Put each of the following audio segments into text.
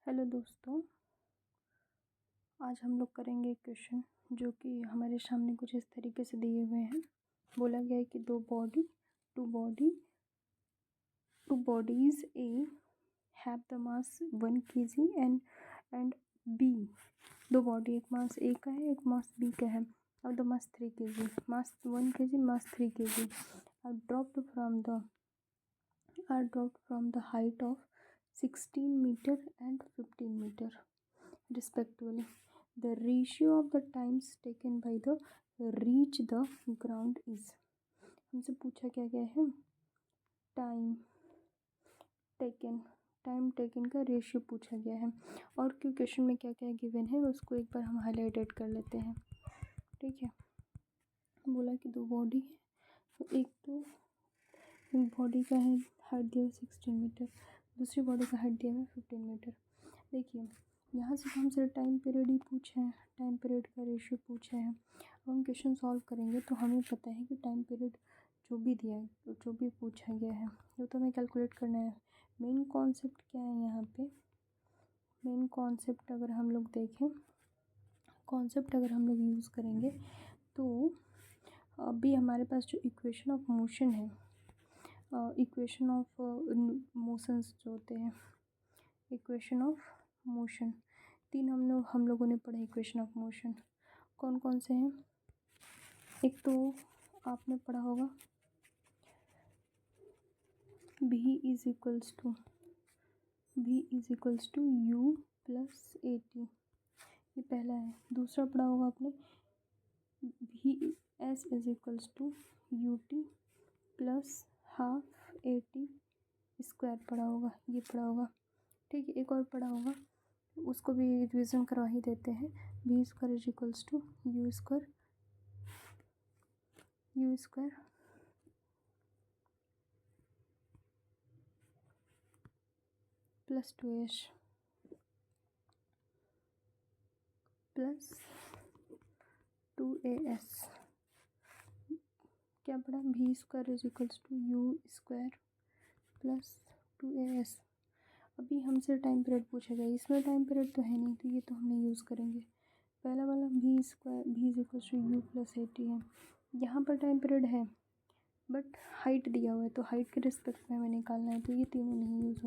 Hello दोस्तों, आज हम लोग करेंगे एक क्वेश्चन जो कि हमारे सामने कुछ इस तरीके से दिए हुए हैं। बोला गया है कि two bodies A have the mass 1 kg and B. दो बॉडी, एक मास ए का है, एक मास बी का है। और the mass 3 kg, mass 1 kg, mass 3 kg are dropped from the height of 16 meter and 15 meter respectively. The ratio of the times taken by the reach the ground is। हमसे पूछा क्या गया है? Time taken का ratio पूछा गया है। और क्यों क्वेश्चन में क्या क्या गिवन है उसको एक बार हम हाईलाइटेड कर लेते हैं। ठीक है, बोला कि दो बॉडी है, तो एक बॉडी का है हाइट दिया है 16 मीटर, दूसरी बॉडी का हाइट दिया है 15 मीटर। देखिए यहाँ से तो हमसे टाइम पीरियड ही पूछा है, टाइम पीरियड का रेशियो पूछा है। अब हम क्वेश्चन सॉल्व करेंगे तो हमें पता है कि टाइम पीरियड जो भी दिया है, जो भी पूछा गया है वो तो हमें कैलकुलेट करना है। मेन कॉन्सेप्ट क्या है यहाँ पे? मेन कॉन्सेप्ट अगर हम लोग देखें, कॉन्सेप्ट अगर हम लोग यूज़ करेंगे तो अभी हमारे पास जो इक्वेशन ऑफ मोशन है, इक्वेशन ऑफ मोशंस जो होते हैं, इक्वेशन ऑफ मोशन, तीन हम लोगों ने पढ़े इक्वेशन ऑफ मोशन। कौन कौन से हैं? एक तो आपने पढ़ा होगा v is equals to u plus A T, ये पहला है। दूसरा पढ़ा होगा आपने v s is equals to U T plus half A T square पढ़ा होगा, ये पढ़ा होगा। ठीक है, एक और पढ़ा होगा, उसको भी रिविज़न करवा ही देते हैं। v square is equals to U square plus 2h plus 2as। क्या पढ़ा? v square is equals to U square plus 2as। अभी हमसे टाइम पीरियड पूछा गया, इसमें टाइम पीरियड तो है नहीं तो ये तो हम नहीं यूज़ करेंगे। पहला वाला v is equals to U plus A T है, यहाँ पर टाइम पीरियड है बट हाइट दिया हुआ है तो हाइट के रिस्पेक्ट में हमें निकालना है, तो ये तीनों नहीं यूज़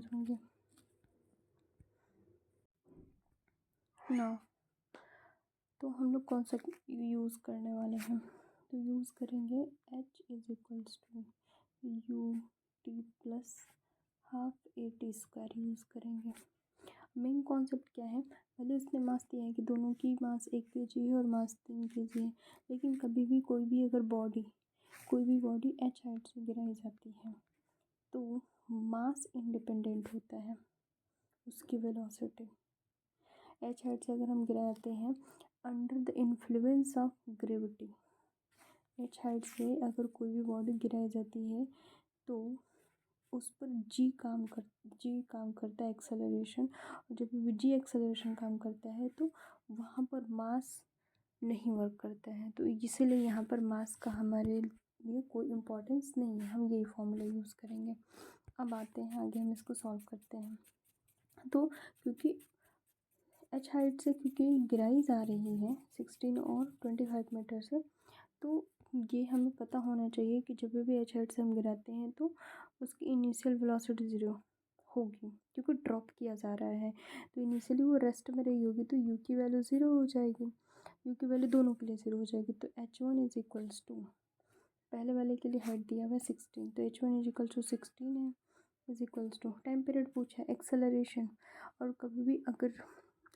होंगे, ना। तो हम लोग कौन सा यूज़ करने वाले हैं? तो यूज़ करेंगे h is equals to U T plus half A T square use करेंगे। मेन कॉन्सेप्ट क्या है? पहले उसने मास दिया है कि दोनों की मास 1 kg है और मास 3 kg है, लेकिन कभी भी कोई भी बॉडी एच हाइट से गिराई जाती है तो मास इंडिपेंडेंट होता है उसकी वेलोसिटी। एच हाइट से अगर हम गिराते हैं under the influence of gravity, H height से अगर कोई भी बॉडी गिराई जाती है तो उस पर जी काम करता है एक्सेलरेशन, और जब भी जी एक्सेलरेशन काम करता है तो वहाँ पर मास नहीं वर्क करता है, तो इसीलिए यहाँ पर मास का हमारे लिए कोई इम्पोर्टेंस नहीं है, हम यही फॉर्मूला यूज़ करेंगे। अब आते हैं आगे, हम इसको सॉल्व करते हैं। तो क्योंकि एच हाइट से क्योंकि गिराई जा रही है 16 और 25 मीटर से, तो ये हमें पता होना चाहिए कि जब भी एच हाइट से हम गिराते हैं तो उसकी इनिशियल वेलोसिटी 0 होगी, क्योंकि ड्रॉप किया जा रहा है तो इनिशियली वो रेस्ट में रही होगी, तो यू की वैल्यू 0 हो जाएगी, यू की वैल्यू दोनों के लिए 0 हो जाएगी। तो h1 इज इक्वल्स टू, पहले वाले के लिए हाइट दिया हुआ है 16, तो h1 इज इक्वल्स टू 16 है, is equals to time period पूछा है एक्सेलरेशन, और कभी भी अगर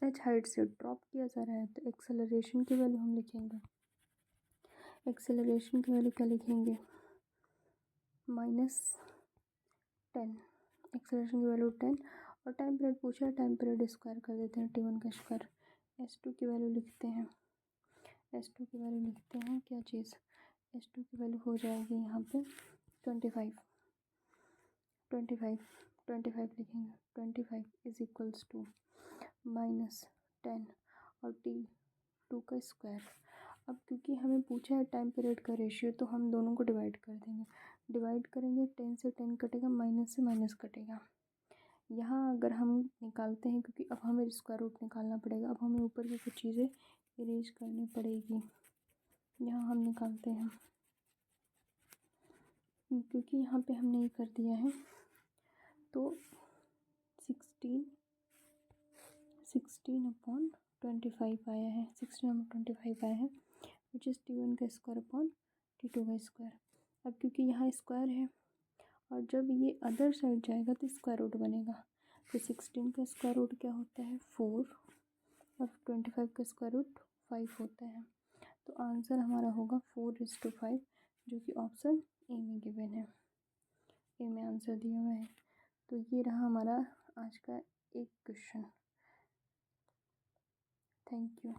एच हाइट से ड्रॉप किया जा रहा है तो एक्सेलरेशन की वैल्यू हम लिखेंगे, एक्सेलरेशन की वैल्यू क्या लिखेंगे? -10, एक्सेलरेशन की वैल्यू 10, और टाइम पीरियड पूछा है, टाइम पीरियड स्क्वायर कर देते हैं, t1 का स्क्वायर। s2 की वैल्यू लिखते हैं, क्या चीज़? s2 की वैल्यू हो जाएगी यहाँ पे 25 लिखेंगे, 25 इज इक्वल्स टू -10 और t2 का स्क्वायर। अब क्योंकि हमें पूछा है टाइम पीरियड का रेशियो तो हम दोनों को डिवाइड कर देंगे, 10 से 10 कटेगा, माइनस से माइनस कटेगा, यहाँ अगर हम निकालते हैं, क्योंकि अब हमें स्क्वायर रूट निकालना पड़ेगा, अब हमें ऊपर की कुछ चीज़ें इरेज करनी पड़ेगी। यहाँ हम निकालते हैं, क्योंकि यहाँ पे हमने ये कर दिया है, तो 16/25 आया है, 16/25 आया है, विच इज़ T1 का स्क्वायर अपॉन T2 का स्क्वायर। अब क्योंकि यहाँ स्क्वायर है और जब ये अदर साइड जाएगा तो स्क्वायर रूट बनेगा, तो 16 का स्क्वायर रूट क्या होता है 4 और 25 का स्क्वायर रूट 5 होता है। तो आंसर हमारा होगा 4:5, जो कि ऑप्शन ए में गिवन है, ए में आंसर दिया हुआ है। तो ये रहा हमारा आज का एक क्वेश्चन। Thank you.